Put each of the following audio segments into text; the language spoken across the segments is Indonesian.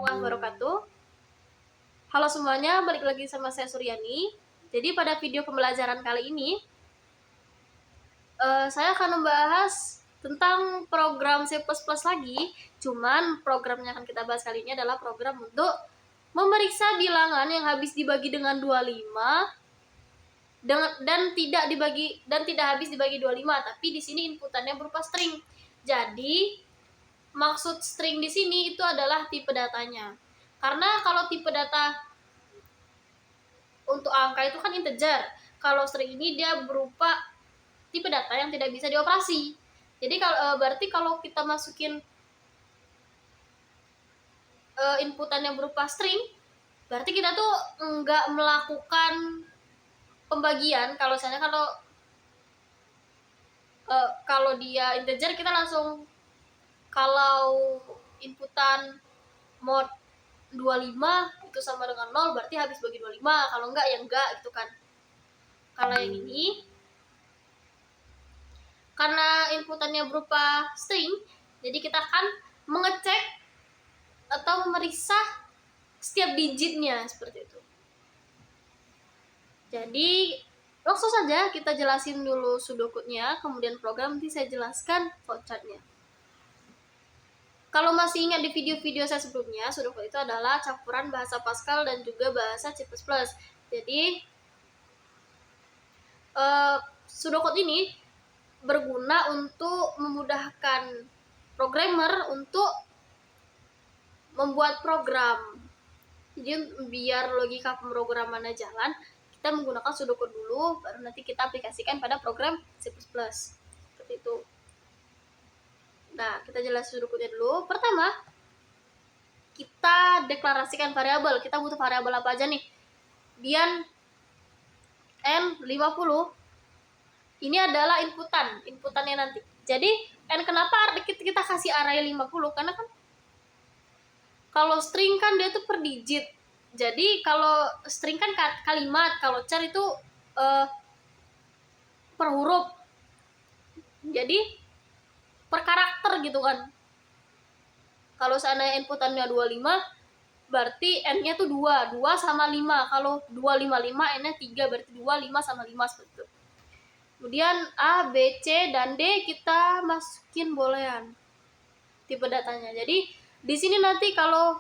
warahmatullahi wabarakatuh. Halo semuanya, balik lagi sama saya Suryani. Jadi pada video pembelajaran kali ini saya akan membahas tentang program C++ lagi. Cuman program yang akan kita bahas kali ini adalah program untuk memeriksa bilangan yang habis dibagi dengan 25 dan tidak habis dibagi 25, tapi di sini inputannya berupa string. Jadi maksud string di sini itu adalah tipe datanya. Karena kalau tipe data untuk angka itu kan integer. Kalau string ini dia berupa tipe data yang tidak bisa dioperasi. Jadi berarti kalau kita masukin inputan yang berupa string, berarti kita tuh nggak melakukan pembagian. Kalau misalnya kalau dia integer kita langsung, kalau inputan mod 25 itu sama dengan 0 berarti habis bagi 25, kalau enggak ya enggak gitu kan. Kalau yang ini karena inputannya berupa string, jadi kita akan mengecek atau memeriksa setiap digitnya seperti itu. Jadi langsung saja kita jelasin dulu pseudocode-nya, kemudian program, nanti saya jelaskan flowchart-nya. Kalau masih ingat di video-video saya sebelumnya, pseudocode itu adalah campuran bahasa Pascal dan juga bahasa C++. Jadi pseudocode ini berguna untuk memudahkan programmer untuk membuat program. Jadi biar logika pemrogramannya jalan, kita menggunakan pseudocode dulu, baru nanti kita aplikasikan pada program C++. Seperti itu. Nah, kita jelas pseudocode-nya dulu. Pertama, kita deklarasikan variabel. Kita butuh variabel apa aja nih? Bian N50. Ini adalah inputannya nanti. Jadi, N kenapa kita kasih array 50? Karena kan kalau string kan dia tuh per digit. Jadi, kalau string kan kalimat, kalau char itu per huruf. Jadi, per karakter gitu kan. Kalau seandainya inputannya 25, berarti N-nya tuh 2 sama 5. Kalau 255, N-nya 3, berarti 2, 5 sama 5 seperti itu. Kemudian A, B, C, dan D kita masukin boolean tipe datanya. Jadi di sini nanti kalau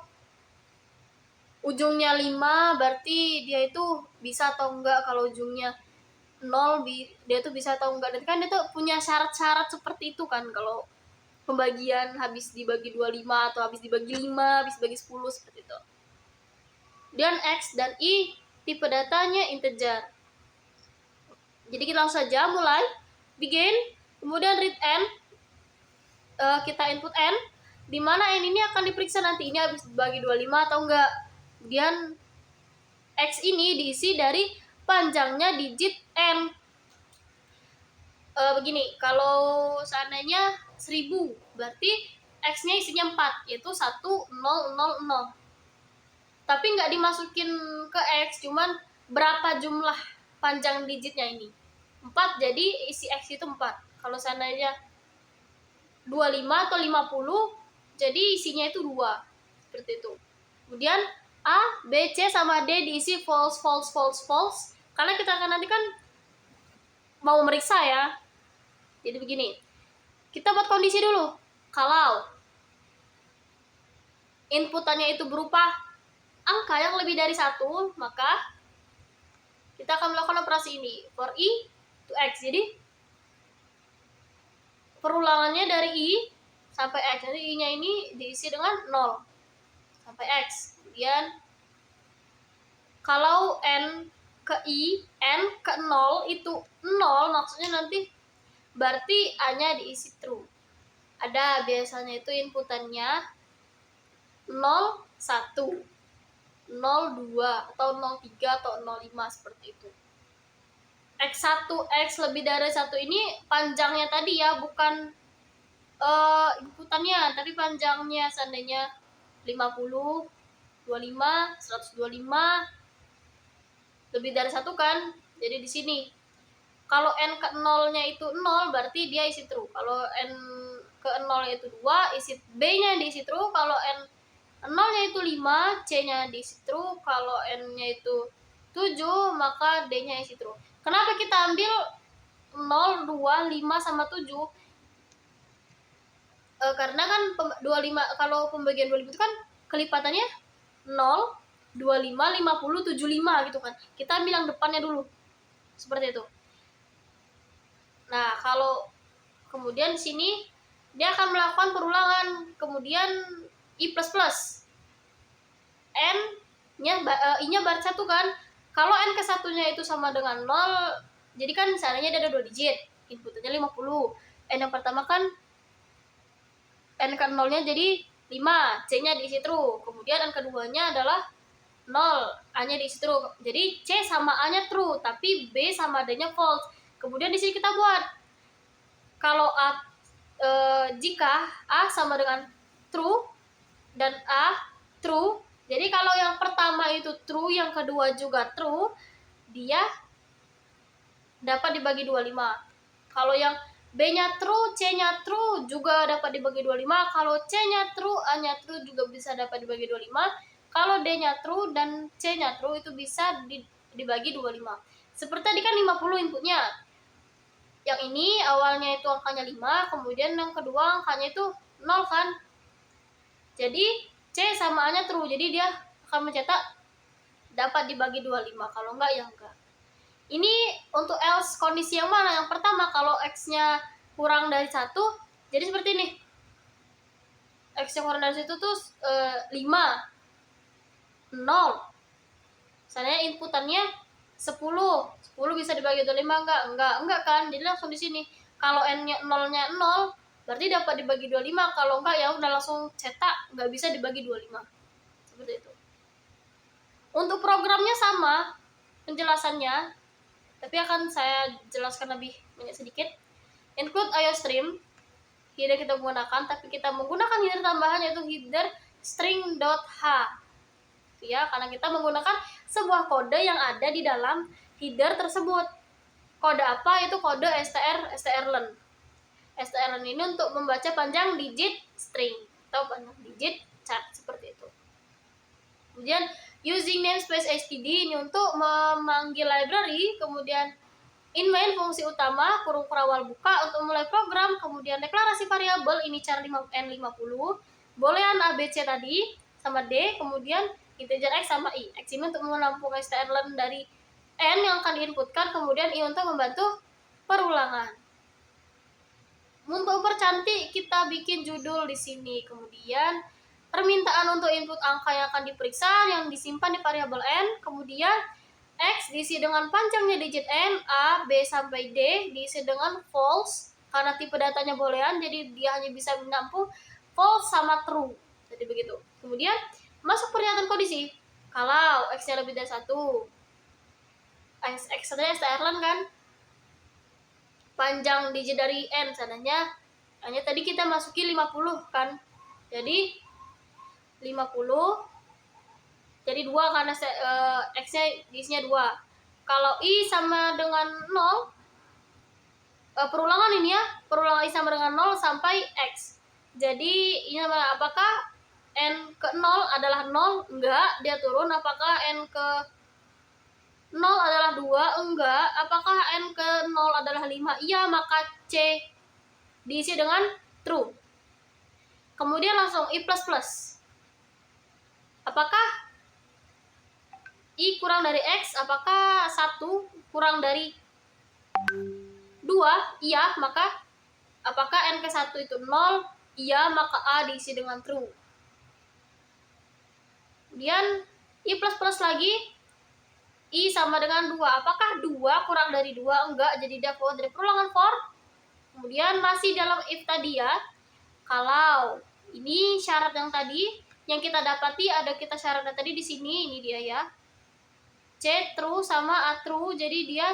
ujungnya 5 berarti dia itu bisa atau enggak, kalau ujungnya 0 dia tuh bisa atau enggak. Dan kan dia tuh punya syarat-syarat seperti itu kan, kalau pembagian habis dibagi 25 atau habis dibagi 5, habis dibagi 10 seperti itu. Dan X dan Y tipe datanya integer. Jadi kita langsung saja mulai begin, kemudian read N, kita input N, di mana N ini akan diperiksa nanti ini habis dibagi 25 atau enggak. Kemudian X ini diisi dari panjangnya digit N. Begini, kalau seandainya 1000 berarti X-nya isinya 4, yaitu 1, 0, 0, 0. Tapi nggak dimasukin ke X, cuman berapa jumlah panjang digitnya ini. 4, jadi isi X itu 4. Kalau seandainya 25 atau 50, jadi isinya itu 2. Seperti itu. Kemudian A, B, C, sama D diisi false, false, false, false. Karena kita akan nanti kan mau meriksa ya. Jadi begini, kita buat kondisi dulu. Kalau inputannya itu berupa angka yang lebih dari 1, maka kita akan melakukan operasi ini, for I to X. Jadi perulangannya dari I sampai X. Jadi I-nya ini diisi dengan 0 sampai X. Kemudian kalau N ke I, N ke 0 itu 0, maksudnya nanti berarti A-nya diisi true. Ada biasanya itu inputannya 0, 1, 0, 2, atau 03, atau 05 seperti itu. X1, X lebih dari 1 ini panjangnya tadi ya, bukan inputannya, tapi panjangnya seandainya 50, 25, 125, lebih dari 1 kan. Jadi di sini kalau N ke 0-nya itu 0, berarti dia isi true. Kalau N ke 0 itu 2, isi B-nya diisi true. Kalau N 0-nya itu 5, C-nya diisi true. Kalau N-nya itu 7, maka D-nya isi true. Kenapa kita ambil 0, 2, 5, sama 7? Karena kan 25, kalau pembagian 25 itu kan kelipatannya 0, 25, 50, 75 gitu kan. Kita ambil yang depannya dulu. Seperti itu. Nah, kalau kemudian di sini dia akan melakukan perulangan, kemudian I++. I-nya baris 1 kan. Kalau N ke satunya itu sama dengan 0, jadi kan seandainya dia ada 2 digit, inputnya 50. N yang pertama kan N ke 0-nya jadi 5, C-nya diisi true. Kemudian N keduanya adalah 0, A-nya diisi true. Jadi C sama A-nya true, tapi B sama D-nya false. Kemudian di sini kita buat kalau jika A sama dengan true dan A true, jadi kalau yang pertama itu true, yang kedua juga true, dia dapat dibagi 25. Kalau yang B-nya true, C-nya true juga dapat dibagi 25. Kalau C-nya true, A-nya true juga bisa dapat dibagi 25. Kalau D-nya true dan C-nya true itu bisa dibagi 25. Seperti tadi kan 50 inputnya. Yang ini awalnya itu angkanya 5, kemudian yang kedua angkanya itu 0 kan. Jadi C sama A-nya true, jadi dia akan mencetak dapat dibagi 25, kalau enggak ya enggak. Ini untuk else kondisi yang mana? Yang pertama, kalau X-nya kurang dari 1, jadi seperti ini. X-nya kurang dari 1 tuh 5, 0. Misalnya inputannya 10 bisa dibagi 25, enggak kan? Jadi langsung di sini. Kalau N-nya 0-nya 0, berarti dapat dibagi 25. Kalau enggak ya udah langsung cetak, enggak bisa dibagi 25. Seperti itu. Untuk programnya sama penjelasannya, tapi akan saya jelaskan lebih banyak sedikit. Include IOStream, header kita gunakan, tapi kita menggunakan header tambahan yaitu header string.h. Ya, karena kita menggunakan sebuah kode yang ada di dalam header tersebut. Kode apa? Itu kode strlen. Strlen ini untuk membaca panjang digit string atau panjang digit chart seperti itu. Kemudian using namespace std ini untuk memanggil library, kemudian in main fungsi utama kurung awal buka untuk mulai program, kemudian deklarasi variabel ini char N50, boolean ABC tadi sama D, kemudian integer X sama I. X ini untuk menampung strlen dari N yang akan diinputkan, kemudian I untuk membantu perulangan. Untuk percantik kita bikin judul di sini, kemudian permintaan untuk input angka yang akan diperiksa yang disimpan di variabel N, kemudian X diisi dengan panjangnya digit N, A, B sampai D diisi dengan false karena tipe datanya boolean, jadi dia hanya bisa menampung false sama true. Jadi begitu. Kemudian masuk pernyataan kondisi. Kalau X-nya lebih dari 1, X-nya strlen kan, panjang digit dari N sananya hanya tadi kita masuki 50 kan. Jadi 50 jadi 2 karena X-nya diisinya 2. Kalau I sama dengan 0, perulangan ini ya, perulangan I sama dengan 0 sampai X. Jadi ini apakah N ke 0 adalah 0? Enggak, dia turun. Apakah N ke 0 adalah 2? Enggak. Apakah N ke 0 adalah 5? Iya, maka C diisi dengan true. Kemudian langsung I++. Apakah I kurang dari X? Apakah 1 kurang dari 2? Iya, maka apakah N ke 1 itu 0? Iya, maka A diisi dengan true. Kemudian I++ lagi, I sama dengan 2. Apakah 2 kurang dari 2? Enggak, jadi dia keluar dari perulangan for. Kemudian masih dalam if tadi ya. Kalau ini syarat yang tadi, yang kita dapati ada kita syaratnya tadi di sini, ini dia ya. C true sama A true, jadi dia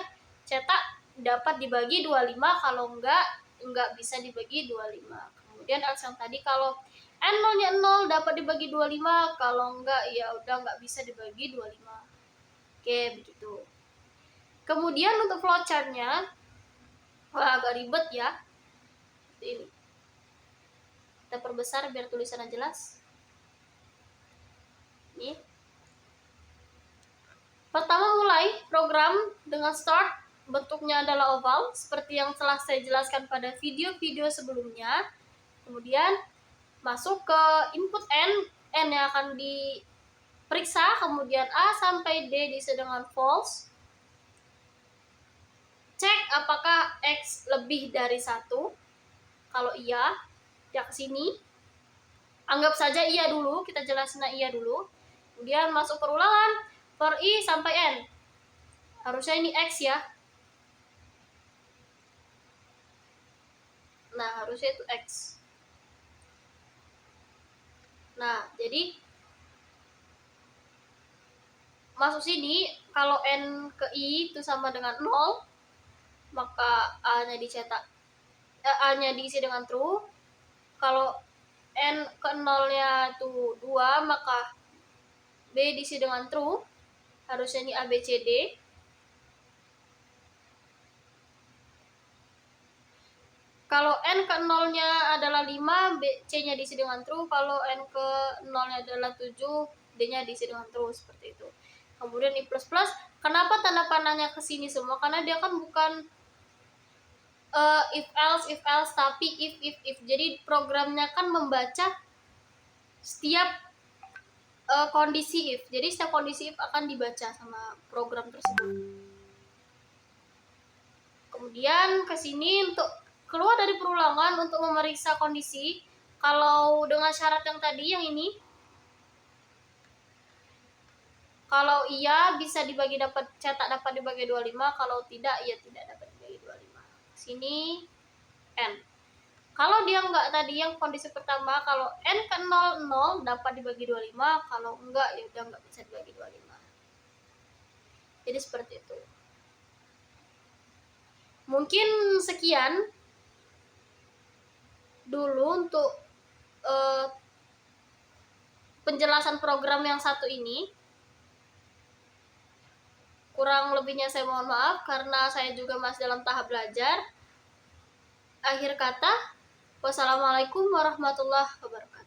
cetak dapat dibagi 25, kalau enggak bisa dibagi 25. Kemudian else yang tadi kalau N0-nya 0 dapat dibagi 25, kalau enggak ya udah enggak bisa dibagi 25. Oke, begitu. Kemudian untuk flowchart-nya, wah agak ribet ya. Seperti ini. Kita perbesar biar tulisannya jelas. Ini. Pertama mulai program dengan start, bentuknya adalah oval seperti yang telah saya jelaskan pada video-video sebelumnya. Kemudian masuk ke input n yang akan diperiksa, kemudian A sampai D diisi dengan false. Cek apakah X lebih dari 1. Kalau iya, ya ke sini. Anggap saja iya dulu, kita jelasin iya dulu. Kemudian masuk perulangan for I sampai N. Harusnya ini X ya. Nah, harusnya itu X. Nah, jadi masuk sini, kalau N ke I itu sama dengan 0, maka A-nya dicetak, A-nya diisi dengan true. Kalau N ke 0-nya itu 2, maka B diisi dengan true. Harusnya ini A, B, C, D. Kalau N ke 0-nya adalah 5, C-nya diisi dengan true. Kalau N ke 0-nya adalah 7, D-nya diisi dengan true, seperti itu. Kemudian I++, kenapa tanda panahnya ke sini semua? Karena dia kan bukan if else, tapi if. Jadi programnya kan membaca setiap kondisi if. Jadi setiap kondisi if akan dibaca sama program tersebut. Kemudian ke sini untuk keluar dari perulangan untuk memeriksa kondisi. Kalau dengan syarat yang tadi, yang ini, kalau iya bisa dibagi dapat dibagi 25, kalau tidak ya tidak dapat dibagi 25. Sini N. Kalau dia enggak tadi yang kondisi pertama, kalau N ke 0 dapat dibagi 25, kalau enggak ya udah enggak bisa dibagi 25. Jadi seperti itu. Mungkin sekian dulu untuk penjelasan program yang satu ini. Kurang lebihnya saya mohon maaf karena saya juga masih dalam tahap belajar. Akhir kata, wassalamualaikum warahmatullahi wabarakatuh.